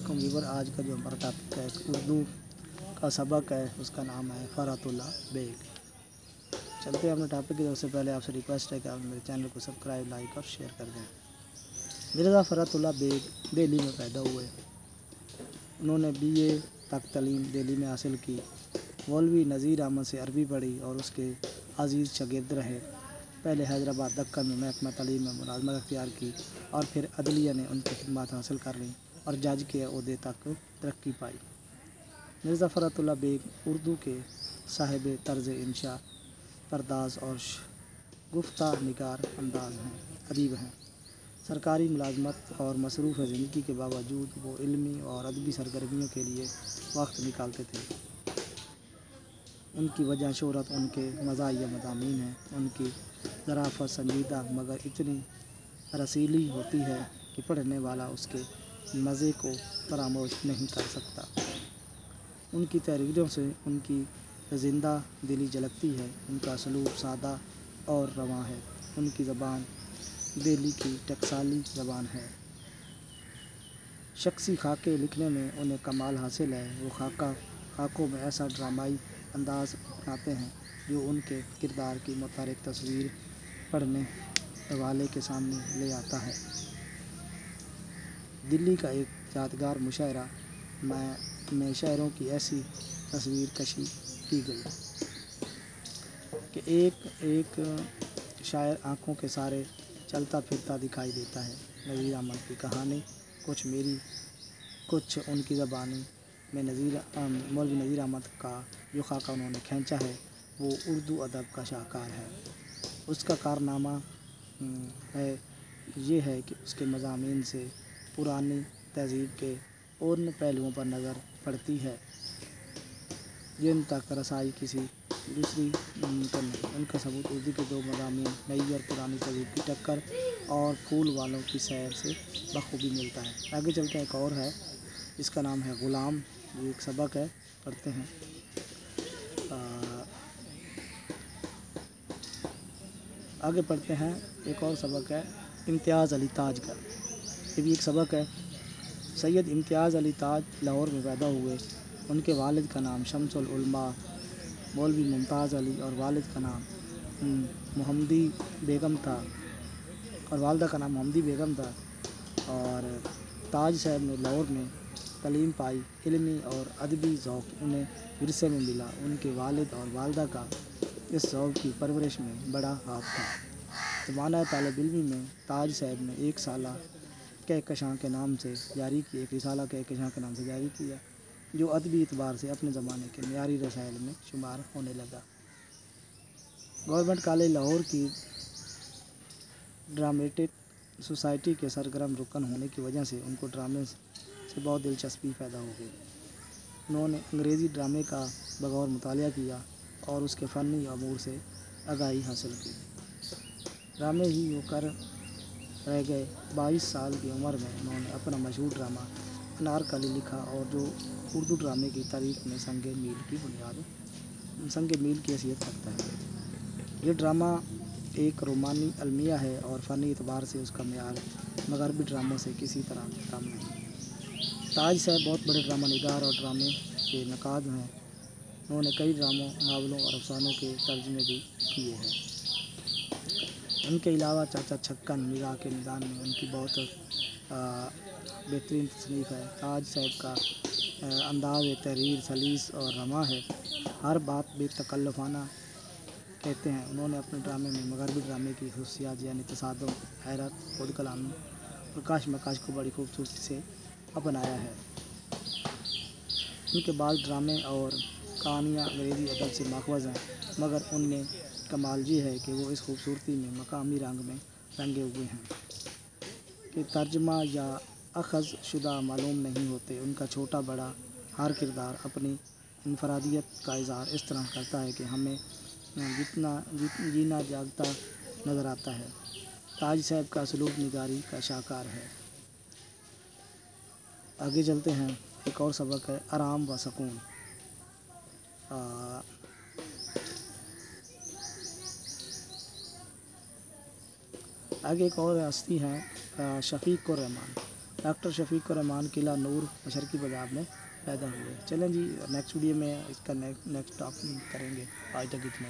वालेकुम व्यूवर। आज का जो हमारा टॉपिक है उर्दू का सबक है, उसका नाम है फ़रातुल्लाह बेग। चलते हैं अपने टॉपिक की। सबसे पहले आपसे रिक्वेस्ट है कि आप मेरे चैनल को सब्सक्राइब, लाइक और शेयर कर दें। मिर्ज़ा फ़रातुल्लाह बेग दिल्ली में पैदा हुए। उन्होंने BA तक तालीम दिल्ली में हासिल की। मौलवी नज़ीर अहमद से अरबी पढ़ी और उसके अजीज़ शागिर्द रहे। पहले हैदराबाद दक्कन में महकमा तालीम में मुलाजमत अख्तियार की और फिर अदलिया ने उनकी खिदमत हासिल कर ली और जज के ओहदे तक तरक्की पाई। मिर्ज़ा फ़रातुल्लाह बेग उर्दू के साहिब तर्ज इंशा, परदाज़ और गुफ्ता निगार अंदाज हैं, अदीब हैं। सरकारी मुलाजमत और मसरूफ़ ज़िंदगी के बावजूद वो इल्मी और अदबी सरगर्मियों के लिए वक्त निकालते थे। उनकी वजह शोहरत उनके मज़ाहिया मज़ामीन हैं। उनकी ज़राफ़त संजीदा मगर इतनी रसीली होती है कि पढ़ने वाला उसके मज़े को फरामोश नहीं कर सकता। उनकी तहरीरों से उनकी ज़िंदा दिली झलकती है। उनका सलूक सादा और रवां है। उनकी ज़बान दिल्ली की टकसाली ज़बान है। शख्सी खाके लिखने में उन्हें कमाल हासिल है। वो खाकों में ऐसा ड्रामाई अंदाज़ अपनाते हैं जो उनके किरदार की मुतहर्रिक तस्वीर पढ़ने वाले के सामने ले आता है। दिल्ली का एक यादगार मुशायरा में शायरों की ऐसी तस्वीर कशी की गई कि एक एक शायर आँखों के सारे चलता फिरता दिखाई देता है। नज़ीर अहमद की कहानी कुछ मेरी कुछ उनकी ज़बानी में मौलवी नज़ीर अहमद का जो खाका उन्होंने खींचा है वो उर्दू अदब का शाहकार है। उसका कारनामा ये है कि उसके मज़ामीन से पुरानी तहज़ीब के उन पहलुओं पर नज़र पड़ती है जिन तक रसाई किसी दूसरी मुमकिन नहीं। उनका सबूत उर्दू के दो मज़ामीन नई और पुरानी तहज़ीब की टक्कर और फूल वालों की सैर से बखूबी मिलता है। आगे चलते हैं, एक और है, इसका नाम है ग़ुलाम। ये एक सबक है, पढ़ते हैं। आगे पढ़ते हैं, एक और सबक है इम्तियाज़ अली ताज का। ये भी एक सबक है। सैयद इम्तियाज़ अली ताज लाहौर में पैदा हुए। उनके वालिद का नाम शम्सुल उलमा मौलवी मुमताज़ अली और वालिद का नाम मोहम्मदी बेगम था और वालदा का नाम मोहम्मदी बेगम था। और ताज साहब ने लाहौर में तालीम पाई। इल्मी और अदबी ज़ौक़ उन्हें विरसे में मिला। उनके वालिद और वालदा का इस ज़ौक़ की परवरिश में बड़ा हाथ था। ज़माना तालिब इल्मी में ताज साहब ने एक साला कहकशां के नाम से जारी की, एक रिसाला कहकशां के नाम से जारी किया जो अदबी एतबार से अपने ज़माने के मियारी रसायल में शुमार होने लगा। गवर्नमेंट कॉलेज लाहौर की ड्रामेटिक सोसाइटी के सरगर्म रुकन होने की वजह से उनको ड्रामे से बहुत दिलचस्पी पैदा हो गई। उन्होंने अंग्रेज़ी ड्रामे का बगौर मुतालिया किया और उसके फ़नी अमूर से आगाही हासिल की। ड्रामे ही होकर रह गए। 22 साल की उम्र में उन्होंने अपना मशहूर ड्रामा अनारकली लिखा और जो उर्दू ड्रामे की तारीख़ में संग मील की हैसियत रखता है। ये ड्रामा एक रोमानी अलमिया है और फ़नी एतबार से उसका मेयार मगरबी ड्रामों से किसी तरह कम नहीं। ताज साहब बहुत बड़े ड्रामा निगार और ड्रामे के नकाद हैं। उन्होंने कई ड्रामों, नावलों और अफसानों के तर्जुमे भी किए हैं। उनके अलावा चाचा छक्कन, निगाह के निदान में उनकी बहुत बेहतरीन तसनीफ़ है। ताज साहब का अंदाज़ तहरीर सलीस और रमा है। हर बात बेतकल्लुफ़ाना कहते हैं। उन्होंने अपने ड्रामे में मगरबी ड्रामे की खुसूसियात यानी तसादुम, हैरत, खुद कलामी और काश मकाश को बड़ी खूबसूरती से अपनाया है। उनके बाद ड्रामे और कहानियाँ अंग्रेज़ी अदब से माखवज़ हैं मगर उनमें कमाल ये है कि वो इस खूबसूरती में मकामी रंग में रंगे हुए हैं कि तर्जमा या अखज़ शुदा मालूम नहीं होते। उनका छोटा बड़ा हर किरदार अपनी इनफरादियत का इज़हार इस तरह करता है कि हमें जीना जागता नज़र आता है। ताज साहब का सलूक निगारी का शाहकार है। आगे चलते हैं, एक और सबक है आराम व सुकून। आगे एक और हस्ती हैं शफ़ीक़ुर रहमान। ڈاکٹر شفیق الرحمان قلعہ نور مشرقی پنجاب میں پیدا ہوئے۔ چلیں جی نیکسٹ ویڈیو میں اس کا نیکسٹ ٹاپک کریں گے، آج تک اتنا۔